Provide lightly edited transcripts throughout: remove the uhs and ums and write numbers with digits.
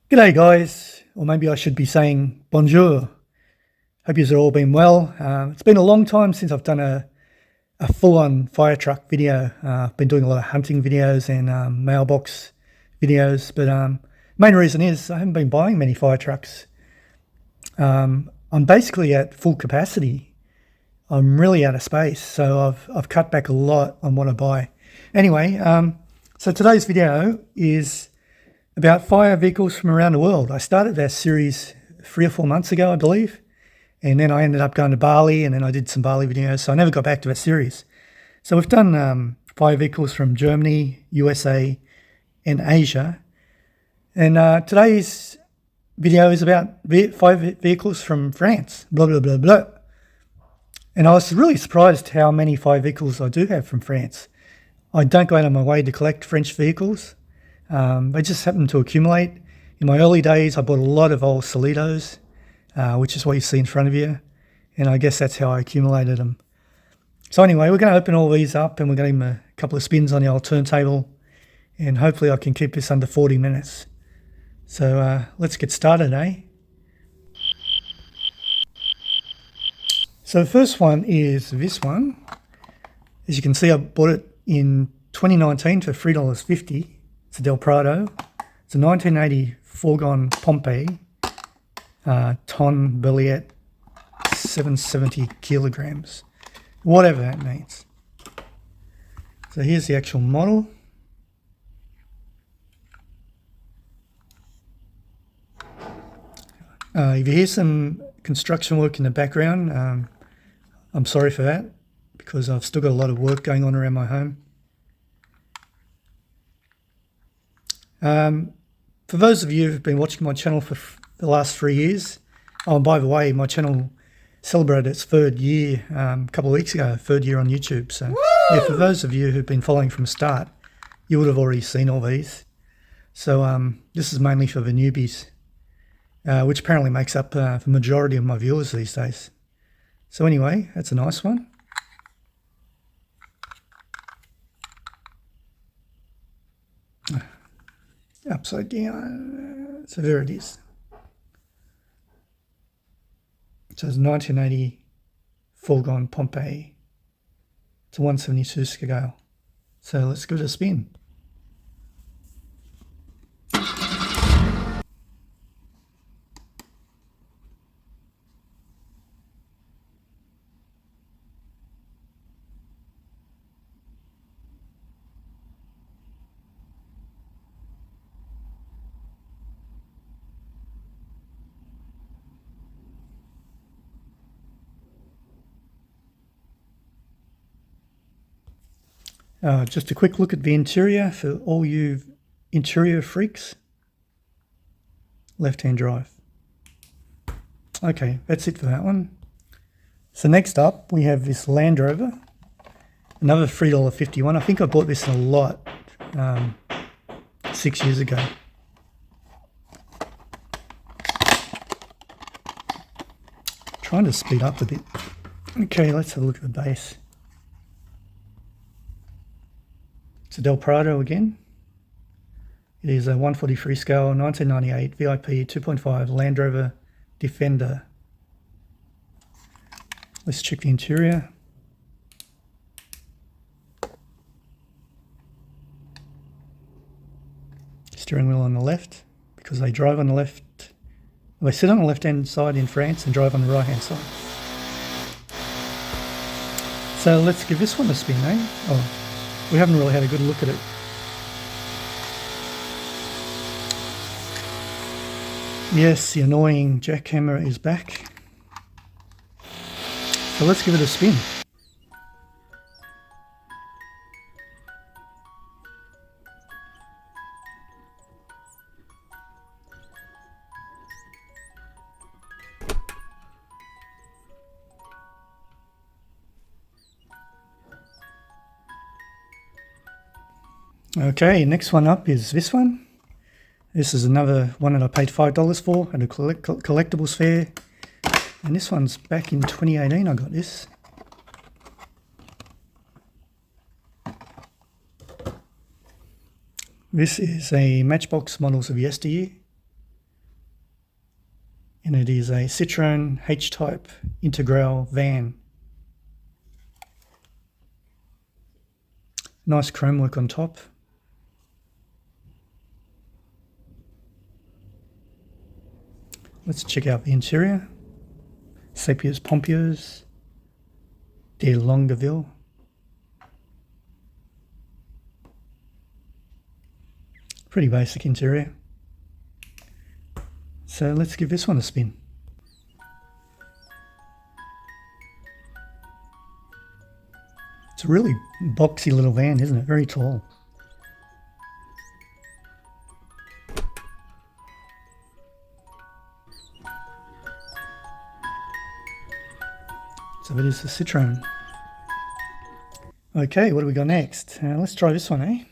G'day guys, or maybe I should be saying bonjour. Hope you've all been well. It's been a long time since I've done a full-on fire truck video. I've been doing a lot of hunting videos and mailbox videos, but main reason is I haven't been buying many fire trucks. I'm basically at full capacity. I'm really out of space, so I've cut back a lot on what I buy. Anyway, so today's video is about fire vehicles from around the world. I started that series 3 or 4 months ago, I believe, and then I ended up going to Bali, and then I did some Bali videos, so I never got back to that series. So we've done fire vehicles from Germany, USA, and Asia, and today's video is about fire vehicles from France, blah, blah, blah, blah. And I was really surprised how many fire vehicles I do have from France. I don't go out of my way to collect French vehicles. They just happen to accumulate. In my early days, I bought a lot of old Solitos, which is what you see in front of you. And I guess that's how I accumulated them. So anyway, we're going to open all these up and we're going to give them a couple of spins on the old turntable. And hopefully I can keep this under 40 minutes. So let's get started, eh? So the first one is this one. As you can see, I bought it in 2019 for $3.50. It's a Del Prado. It's a 1980 Fourgon Pompe, Ton Berliet, 770 kilograms, whatever that means. So here's the actual model. If you hear some construction work in the background, I'm sorry for that, because I've still got a lot of work going on around my home. For those of you who've been watching my channel for the last 3 years, oh, and by the way, my channel celebrated its 3rd year a couple of weeks ago, 3rd year on YouTube. So yeah, for those of you who've been following from the start, you would have already seen all these. So this is mainly for the newbies, which apparently makes up the majority of my viewers these days. So anyway, that's a nice one. Upside down, so there it is. So it's 1980 Fourgon Pompe. It's a 172 scale. So let's give it a spin. Just a quick look at the interior for all you interior freaks. Left-hand drive. Okay, that's it for that one. So next up, we have this Land Rover, another $3.51. I think I bought this in a lot 6 years ago. Trying to speed up a bit. Okay, let's have a look at the base. It's a Del Prado again. It is a 143 scale, 1998 VIP 2.5 Land Rover Defender. Let's check the interior. Steering wheel on the left, because they drive on the left. They sit on the left-hand side in France and drive on the right-hand side. So let's give this one a spin, eh? Oh. We haven't really had a good look at it. Yes, the annoying jackhammer is back. So let's give it a spin. Okay, next one up is this one. This is another one that I paid $5 for at a collectibles fair. And this one's back in 2018 I got this. This is a Matchbox Models of yesteryear. and it is a Citroen H-Type Integral van. Nice chrome work on top. Let's check out the interior. Sepias Pompiers de Longueville. Pretty basic interior. So let's give this one a spin. It's a really boxy little van, isn't it? Very tall. So it is the Citroen. Okay, what do we got next? Let's try this one, eh?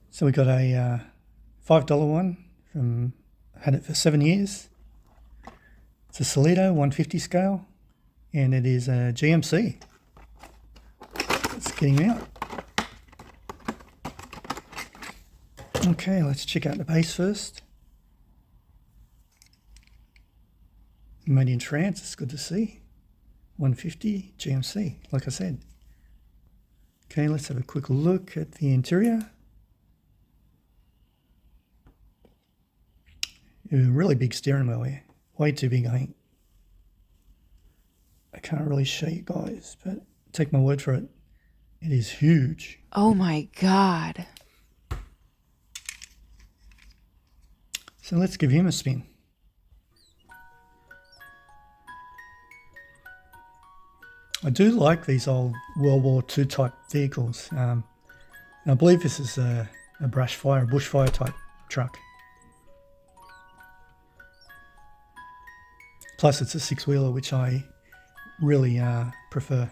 So we got a $5 one from, had it for 7 years. It's a Solido 150 scale, and it is a GMC. Let's get him out. Okay, let's check out the base first. Made in France, it's good to see. 150 GMC, like I said. Okay, let's have a quick look at the interior. A really big steering wheel here. Way too big, I think. I can't really show you guys, but take my word for it. It is huge. Oh my God. So let's give him a spin. I do like these old World War II type vehicles. And I believe this is a bushfire type truck. Plus it's a six-wheeler, which I really prefer.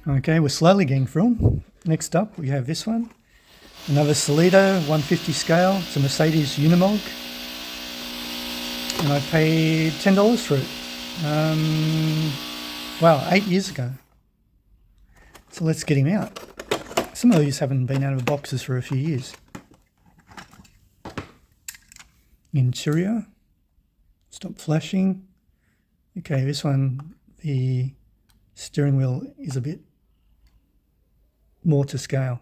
Okay, we're slowly getting through them. Next up we have this one. Another Solido 150 scale. It's a Mercedes Unimog. And I paid $10 for it. Wow, 8 years ago. So let's get him out. Some of these haven't been out of boxes for a few years. Interior. Stop flashing. Okay, this one, the steering wheel is a bit more to scale.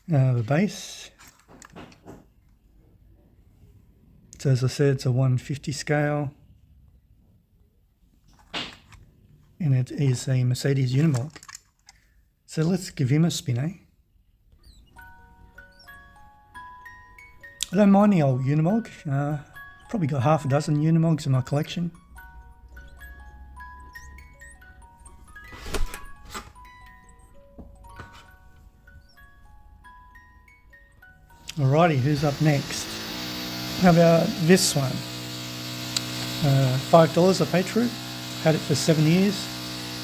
The base. So as I said, it's a 150 scale. And it is a Mercedes Unimog. So let's give him a spin, eh? I don't mind the old Unimog. Probably got half a dozen Unimogs in my collection. Alrighty, who's up next? How about this one? $5 I paid for it. Had it for 7 years.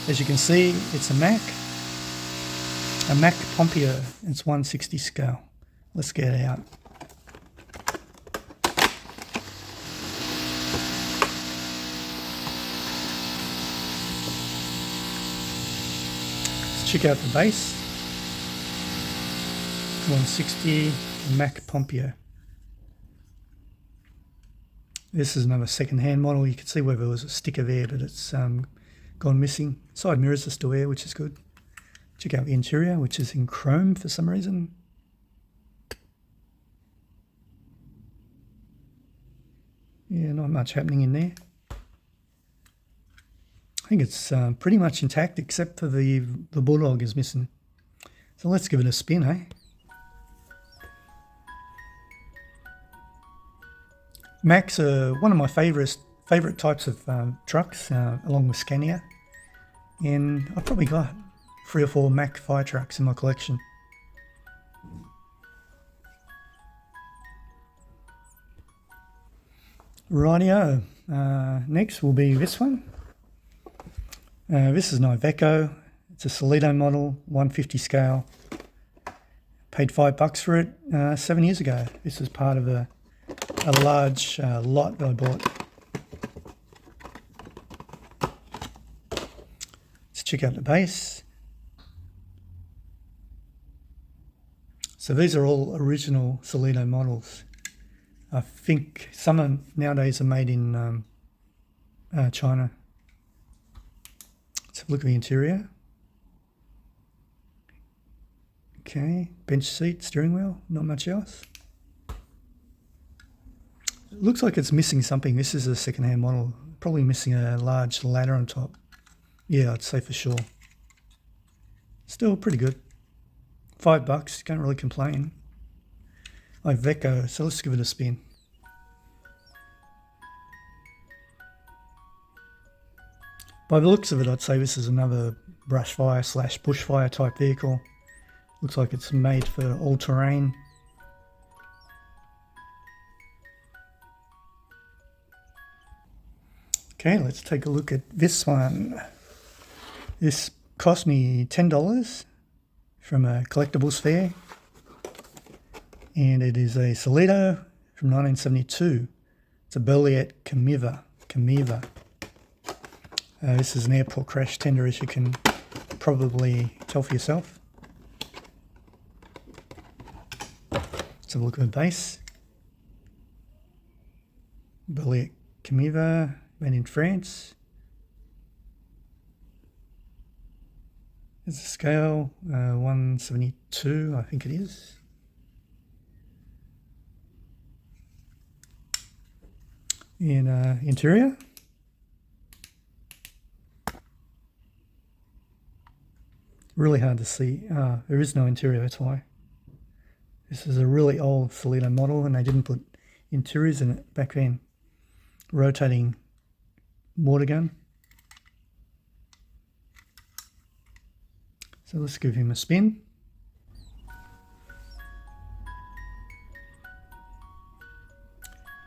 As you can see, it's a Mack Pompier. It's 160 scale. Let's get it out. Let's check out the base. 160 Mack Pompier. This is another second-hand model. You can see where there was a sticker there, but it's gone missing. Side mirrors are still there, which is good. Check out the interior, which is in chrome for some reason. Yeah, not much happening in there. I think it's pretty much intact, except for the bulldog is missing. So let's give it a spin, eh? Macks are one of my favourite types of trucks, along with Scania, and I've probably got 3 or 4 Mack fire trucks in my collection. Rightio, next will be this one. This is an Iveco. It's a Solido model, 150 scale. Paid $5 for it 7 years ago. This is part of a large lot that I bought. Let's check out the base. So these are all original Solido models. I think some nowadays are made in China. Let's have a look at the interior. Okay, bench seat, steering wheel, not much else. It looks like it's missing something. This is a second-hand model. Probably missing a large ladder on top. Yeah, I'd say for sure. Still pretty good. $5, can't really complain. Iveco, so let's give it a spin. By the looks of it, I'd say this is another brush fire / bushfire type vehicle. Looks like it's made for all terrain. Okay, let's take a look at this one. This cost me $10 from a collectibles fair, and it is a Solido from 1972. It's a Berliet Camiva. This is an airport crash tender, as you can probably tell for yourself. Let's have a look at the base. Berliet Camiva, made in France. There's a scale, 172, I think it is. And interior. Really hard to see. There is no interior, that's why. This is a really old Solido model and they didn't put interiors in it back then. Rotating water gun. So let's give him a spin.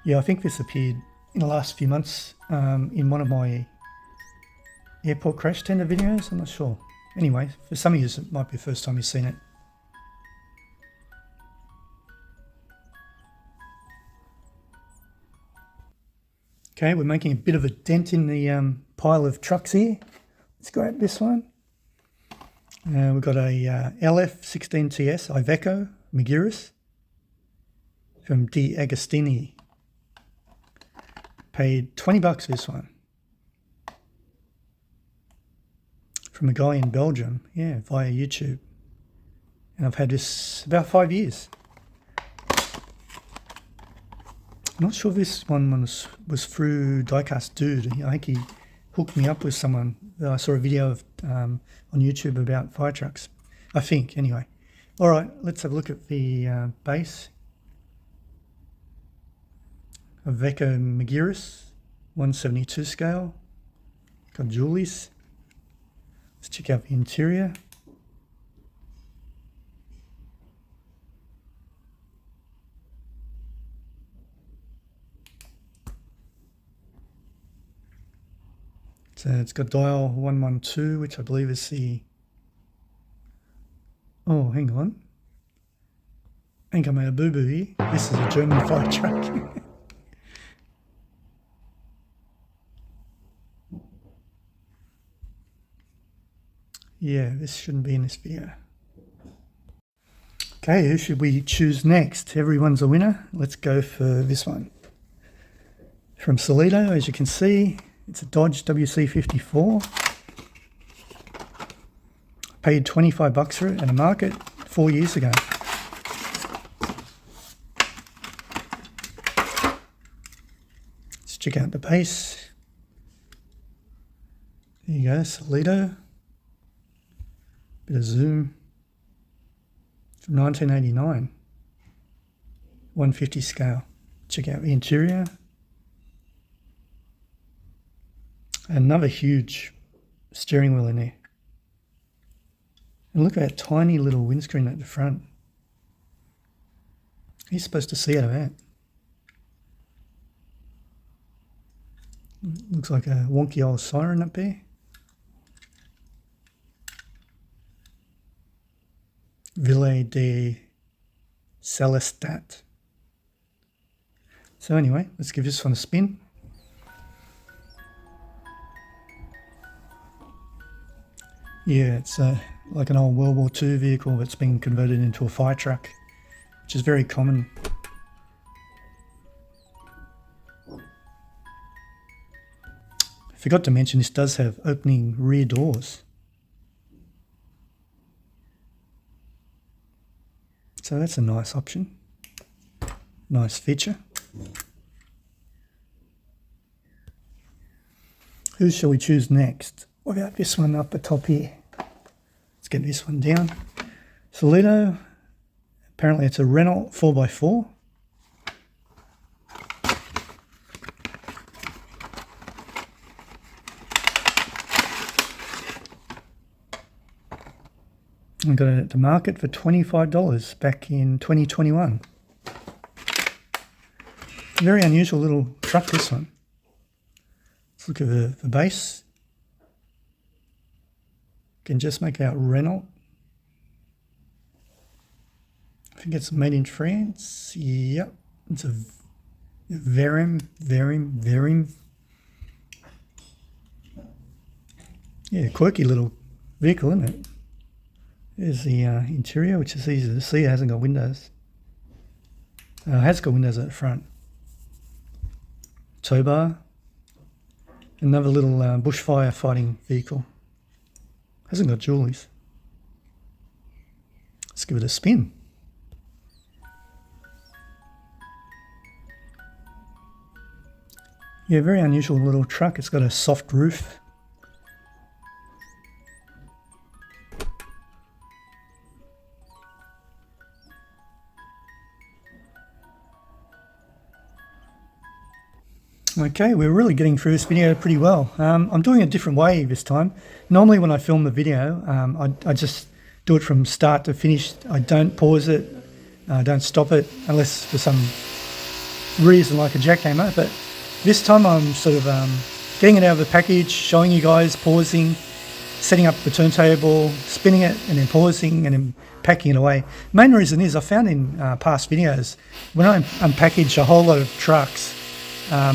Yeah, I think this appeared in the last few months in one of my airport crash tender videos. I'm not sure. Anyway, for some of you, it might be the first time you've seen it. Okay, we're making a bit of a dent in the pile of trucks here. Let's grab this one. We've got a LF16TS Iveco Magirus from De Agostini. Paid $20 for this one. From a guy in Belgium, yeah, via YouTube. And I've had this about 5 years. I'm not sure if this one was through Diecast Dude. I think he hooked me up with someone. I saw a video of on YouTube about fire trucks. I think, anyway. All right, let's have a look at the base. Iveco Magirus, 172 scale. Got Julies. Let's check out the interior. So it's got dial 112, which I believe is the... Oh, hang on. I think I made a boo-boo here. This is a German fire truck. Yeah, this shouldn't be in this video. Okay, who should we choose next? Everyone's a winner. Let's go for this one. From Solido, as you can see, it's a Dodge WC54. Paid $25 for it at a market 4 years ago. Let's check out the base. There you go, Solido. Bit of zoom. From 1989. 150 scale. Check out the interior. Another huge steering wheel in there. And look at that tiny little windscreen at the front. He's supposed to see out of that. Looks like a wonky old siren up there. Ville de Celestat. So anyway, let's give this one a spin. Yeah, it's like an old World War II vehicle that's been converted into a fire truck. which is very common. I forgot to mention this does have opening rear doors. So that's a nice option. Nice feature. Who shall we choose next? What about this one up the top here? Let's get this one down. Solido. Apparently it's a Renault 4x4. I got it at the market for $25 back in 2021. Very unusual little truck, this one. Let's look at the base. Can just make out Renault. I think it's made in France. Yep, it's a Verim. Yeah, quirky little vehicle, isn't it? There's the interior, which is easy to see. It hasn't got windows. It has got windows at the front. Tow bar. Another little bushfire fighting vehicle. Hasn't got Julies. Let's give it a spin. Yeah, very unusual little truck. It's got a soft roof. Okay, we're really getting through this video pretty well. I'm doing it a different way this time. Normally when I film the video, I just do it from start to finish. I don't pause it, I don't stop it, unless for some reason like a jackhammer. But this time I'm sort of getting it out of the package, showing you guys, pausing, setting up the turntable, spinning it, and then pausing, and then packing it away. Main reason is I found in past videos, when I unpackage a whole lot of trucks,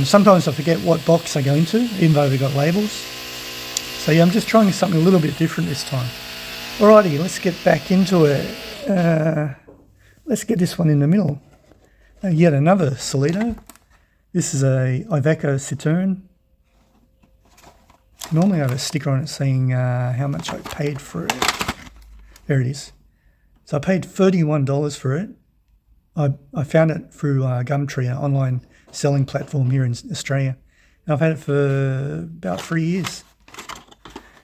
sometimes I forget what box I go into, even though they've got labels. So yeah, I'm just trying something a little bit different this time. Alrighty, let's get back into it. Let's get this one in the middle. Yet another Solido. This is a Iveco Citroen. Normally I have a sticker on it saying how much I paid for it. There it is. So I paid $31 for it. I found it through Gumtree, an online selling platform here in Australia. And I've had it for about 3 years.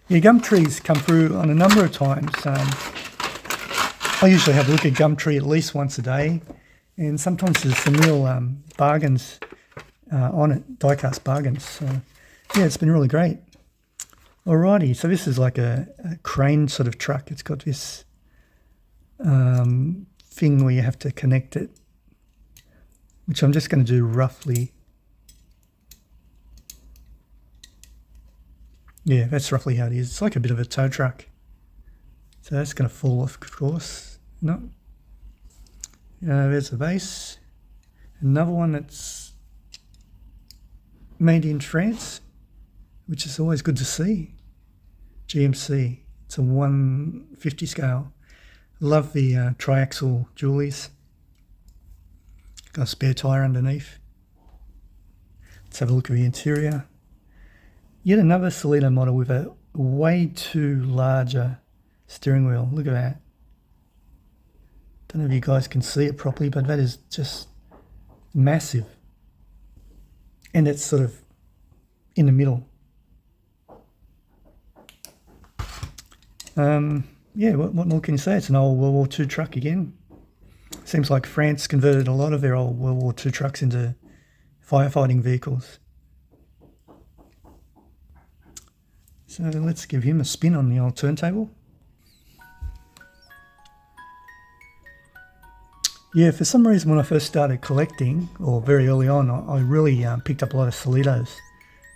Yeah, Gumtree's come through on a number of times. I usually have a look at Gumtree at least once a day, and sometimes there's some real bargains on it, die-cast bargains. So yeah, it's been really great. Alrighty, so this is like a crane sort of truck. It's got this thing where you have to connect it, which I'm just going to do roughly. Yeah, that's roughly how it is. It's like a bit of a tow truck. So that's going to fall off, of course. No. There's the base. Another one that's made in France, which is always good to see. GMC. It's a 150 scale. Love the triaxle Julies. Got a spare tyre underneath. Let's have a look at the interior. Yet another Solido model with a way too larger steering wheel. Look at that. Don't know if you guys can see it properly, but that is just massive. And it's sort of in the middle. Yeah, what more can you say? It's an old World War II truck again. Seems like France converted a lot of their old World War II trucks into firefighting vehicles. So let's give him a spin on the old turntable. Yeah, for some reason when I first started collecting, or very early on, I really picked up a lot of Solidos.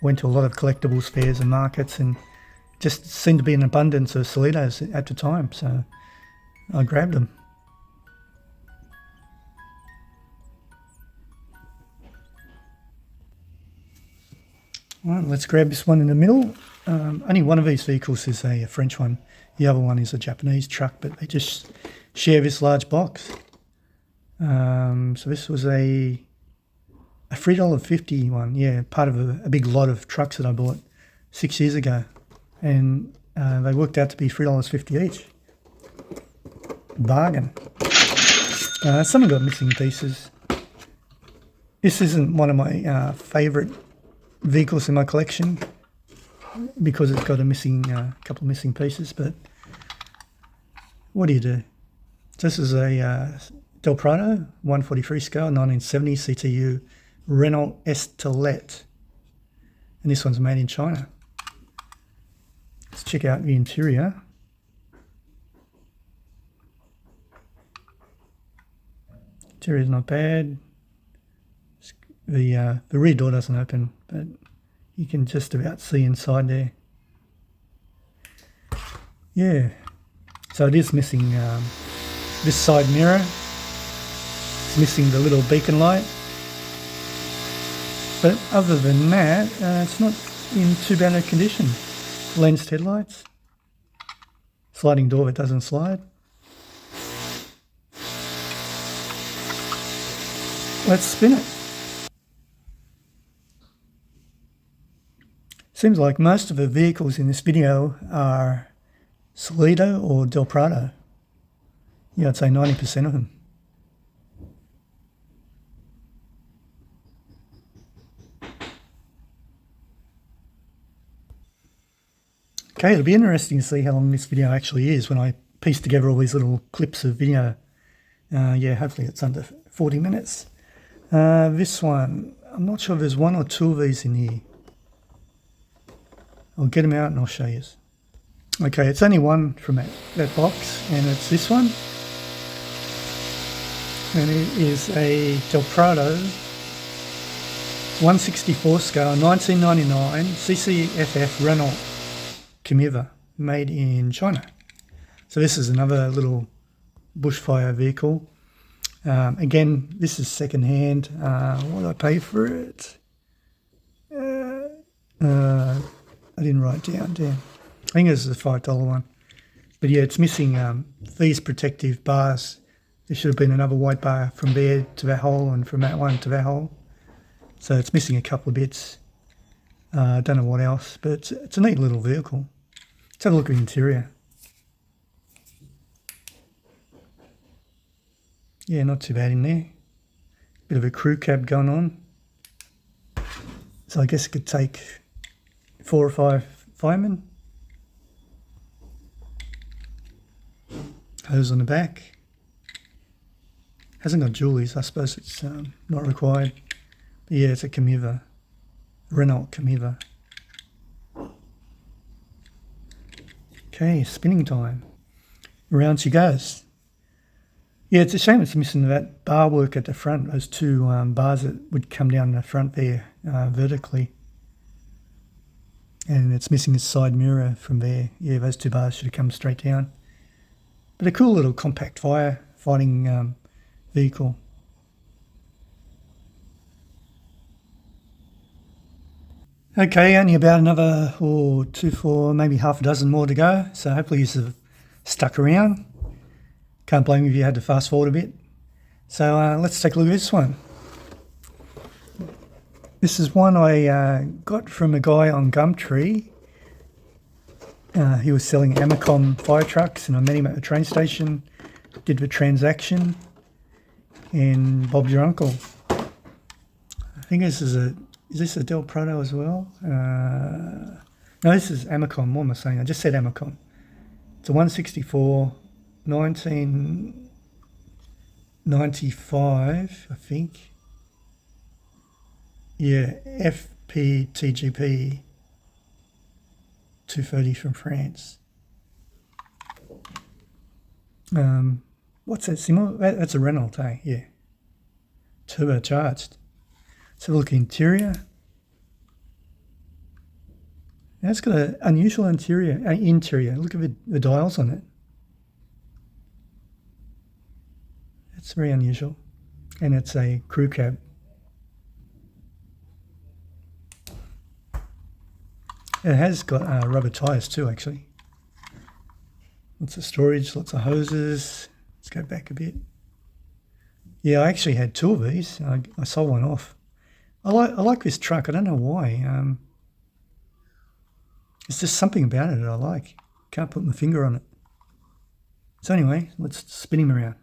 Went to a lot of collectibles fairs and markets, and just seemed to be an abundance of Solidos at the time, so I grabbed them. All right, let's grab this one in the middle. Only one of these vehicles is a French one. The other one is a Japanese truck, but they just share this large box. So this was a $3.50 one, yeah, part of a big lot of trucks that I bought 6 years ago, and they worked out to be $3.50 each. Bargain. Some have got missing pieces. This isn't one of my favourite vehicles in my collection because it's got a couple of missing pieces, but what do you do? This is a Del Prado 143 scale 1970 CTU Renault Estelette, and this one's made in China. Let's check out the interior. Interior is not bad. The rear door doesn't open, but you can just about see inside there. Yeah, so it is missing this side mirror. It's missing the little beacon light, but other than that, it's not in too bad a condition. Lensed headlights, sliding door that doesn't slide. Let's spin it. Seems like most of the vehicles in this video are Solido or Del Prado. Yeah, I'd say 90% of them. Okay, it'll be interesting to see how long this video actually is when I piece together all these little clips of video. Yeah, hopefully it's under 40 minutes. This one, I'm not sure if there's one or two of these in here. I'll get them out and I'll show you. Okay, it's only one from that box, and it's this one. And it is a Del Prado 164 scale 1999 CCFF Renault Comieva, made in China. So this is another little bushfire vehicle. Again, this is second hand. What did I pay for it? I didn't write it down. Damn. I think this is a $5 one. But yeah, it's missing these protective bars. There should have been another white bar from there to that hole and from that one to that hole. So it's missing a couple of bits. I don't know what else, but it's a neat little vehicle. Let's have a look at the interior. Yeah, not too bad in there. Bit of a crew cab going on. So I guess it could take 4 or 5 firemen. Hose on the back. Hasn't got jewelleys, I suppose it's not required. But yeah, it's a Comieva. Renault Comieva. Okay, spinning time. Around she goes. Yeah, it's a shame it's missing that bar work at the front, those two bars that would come down the front there vertically. And it's missing a side mirror from there. Yeah, those two bars should have come straight down. But a cool little compact firefighting vehicle. Okay, only about another 2, 4, maybe half a dozen more to go. So hopefully you've stuck around. Can't blame you if you had to fast forward a bit. So let's take a look at this one. This is one I got from a guy on Gumtree. He was selling Amacom fire trucks, and I met him at the train station, did the transaction, and Bob's your uncle. I think this is this a Del Prado as well? No, this is Amacom. What am I saying? I just said Amacom. It's a 164, 1995, I think. Yeah, FPTGP 230 from France. What's that similar? That's a Renault, eh? Yeah. Turbocharged. Let's have a look at the interior. Now it's got an unusual interior. Look at the dials on it. It's very unusual. And it's a crew cab. It has got rubber tyres too, actually. Lots of storage, lots of hoses. Let's go back a bit. Yeah, I actually had two of these. I sold one off. I like this truck. I don't know why. There's just something about it that I like. Can't put my finger on it. So anyway, let's spin him around.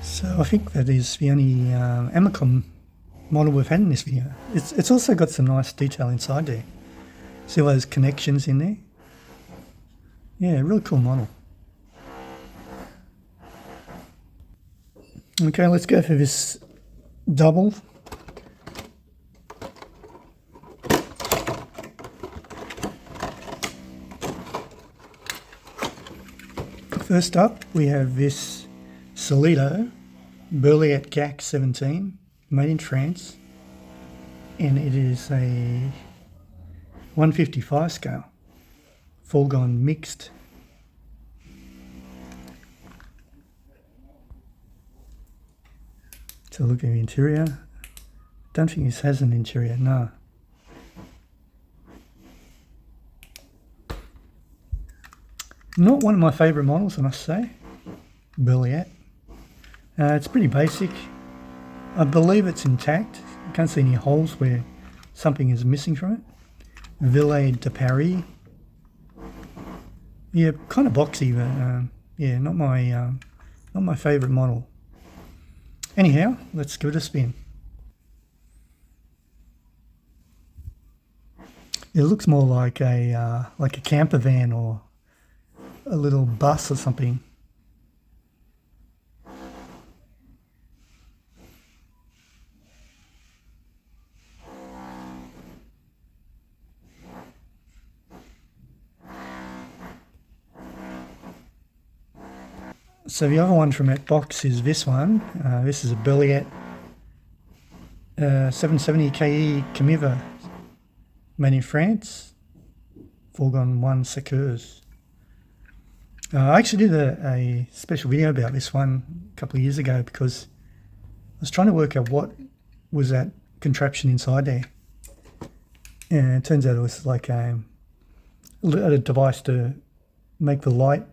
So I think that is the only Amicom model we've had in this video. It's also got some nice detail inside there. See all those connections in there? Yeah, really cool model. Okay, let's go for this double. First up, we have this Solido Berliet GAC 17, made in France, and it is a 155 scale, foregone mixed. So look at the interior. Don't think this has an interior, no. Not one of my favourite models, I must say. Berliet. It's pretty basic. I believe it's intact. I can't see any holes where something is missing from it. Ville de Paris. Yeah, kind of boxy, but yeah, not my favourite model. Anyhow, let's give it a spin. It looks more like a camper van or a little bus or something. So the other one from that box is this one. This is a Berliet 770 KE Camiva, made in France, foregone one Secours. I actually did a special video about this one a couple of years ago because I was trying to work out what was that contraption inside there. And it turns out it was like a device to make the light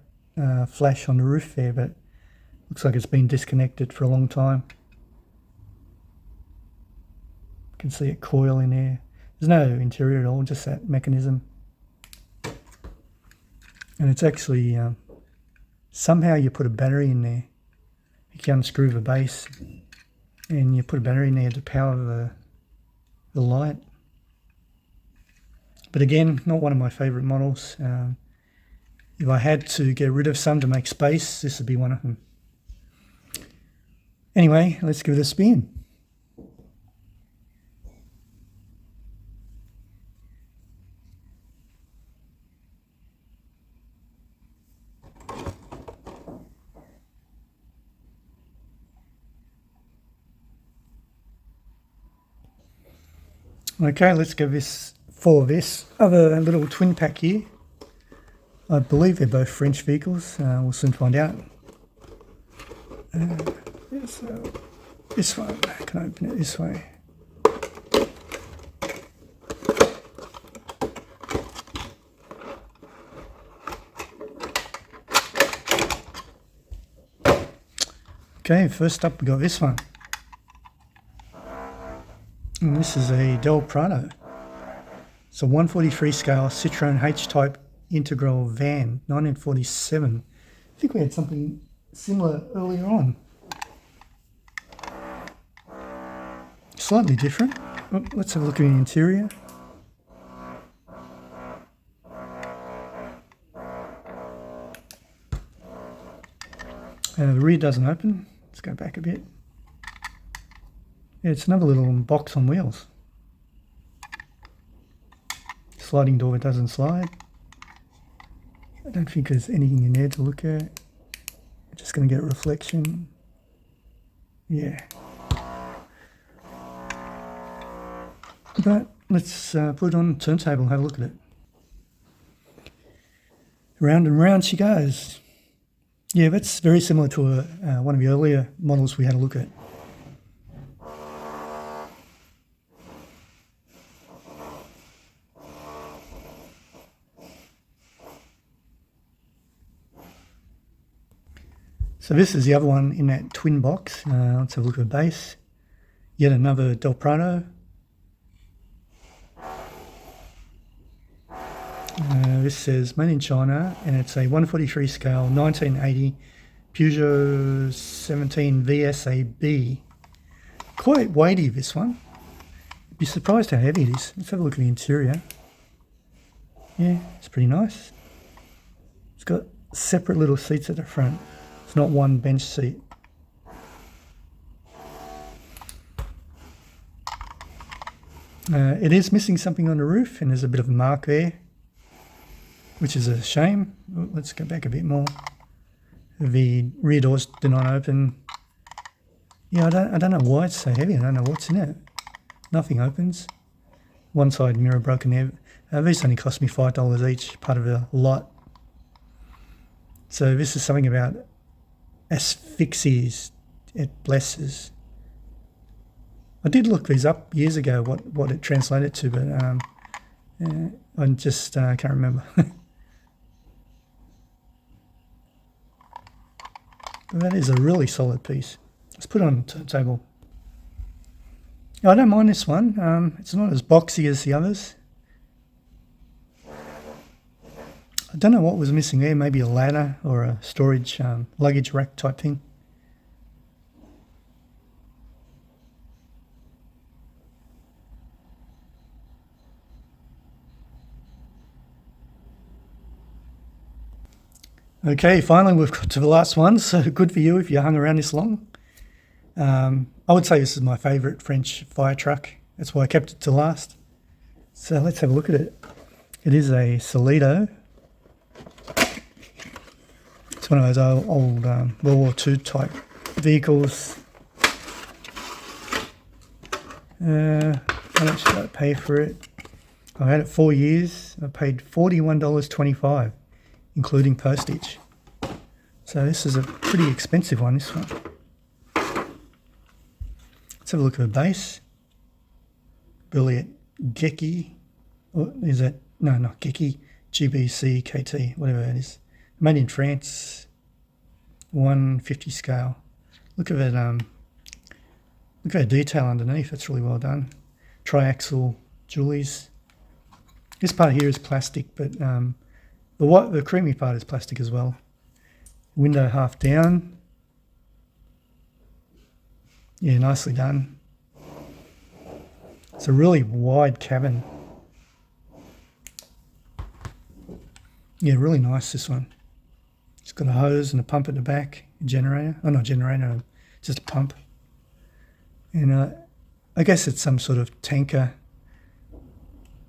flash on the roof there, but looks like it's been disconnected for a long time. You can see a coil in there. There's no interior at all, just that mechanism. And it's actually, somehow you put a battery in there. You can unscrew the base and you put a battery in there to power the light. But again, not one of my favourite models. If I had to get rid of some to make space, this would be one of them. Anyway, let's give it a spin. Okay, let's go for this other little twin pack here. I believe they're both French vehicles. We'll soon find out. So this one, I can open it this way. Okay, first up we got this one. And this is a Del Prado. It's a 143 scale Citroen H-Type Integral van, 1947. I think we had something similar earlier on. Slightly different. Oh, let's have a look at the interior. The rear doesn't open. Let's go back a bit. Yeah, it's another little box on wheels. Sliding door doesn't slide. I don't think there's anything in there to look at. I'm just going to get a reflection. Yeah. But let's put it on the turntable and have a look at it. Round and round she goes. Yeah, that's very similar to one of the earlier models we had a look at. So this is the other one in that twin box. Let's have a look at the base. Yet another Del Prado. This says made in China, and it's a 143 scale 1980 Peugeot 17 VSAB. Quite weighty, this one. You'd be surprised how heavy it is. Let's have a look at the interior. Yeah, it's pretty nice. It's got separate little seats at the front. It's not one bench seat. It is missing something on the roof, and there's a bit of a mark there, which is a shame. Let's go back a bit more. The rear doors do not open. Yeah, I don't know why it's so heavy. I don't know what's in it. Nothing opens. One side mirror broken there. These only cost me $5 each, part of a lot. So this is something about asphyxies. It blesses. I did look these up years ago, what it translated to, but I just can't remember. But that is a really solid piece. Let's put it on the turntable. I don't mind this one. It's not as boxy as the others. I don't know what was missing there. Maybe a ladder or a storage luggage rack type thing. Okay, finally we've got to the last one, so good for you if you hung around this long. I would say this is my favourite French fire truck. That's why I kept it to last. So let's have a look at it. It is a Solido. It's one of those old World War II type vehicles. How much did I pay for it? I had it 4 years. I paid $41.25. Including postage. So this is a pretty expensive one, this one. Let's have a look at the base. Billiet Geki. Or is that? No, not Geki. GBC KT, whatever it is. Made in France. 150 scale. Look at that. Look at that detail underneath. That's really well done. Triaxle Julies. This part here is plastic, but the creamy part is plastic as well. Window half down. Yeah, nicely done. It's a really wide cabin. Yeah, really nice, this one. It's got a hose and a pump at the back. A generator. Oh, not generator, just a pump. And I guess it's some sort of tanker.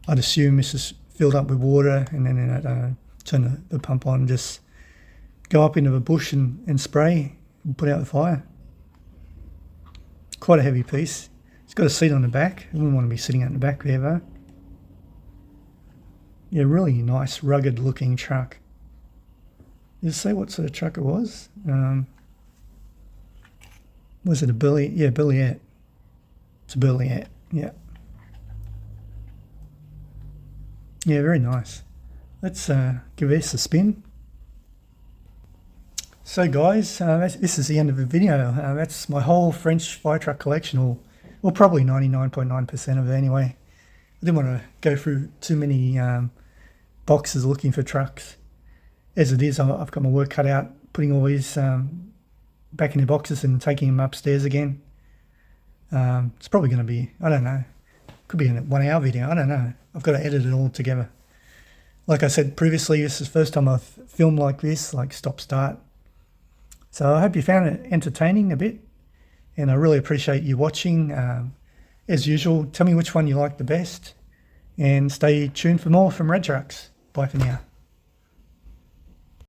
I'd assume this is filled up with water, and then turn the pump on, just go up into the bush and spray and put out the fire. Quite a heavy piece. It's got a seat on the back. I wouldn't want to be sitting out in the back there though. Yeah, really nice, rugged looking truck. Did it say what sort of truck it was? Was it a Billiet? Yeah, Billiet. It's a Billiet, yeah. Yeah, very nice. Let's give this a spin. So guys, this is the end of the video. That's my whole French fire truck collection, or probably 99.9% of it anyway. I didn't want to go through too many boxes looking for trucks. As it is, I've got my work cut out putting all these back in the boxes and taking them upstairs again. It's probably going to be, I don't know, could be a 1 hour video, I don't know. I've got to edit it all together. Like I said previously, this is the first time I've filmed like this, like stop-start. So I hope you found it entertaining a bit, and I really appreciate you watching. As usual, tell me which one you like the best, and stay tuned for more from Red Trucks. Bye for now.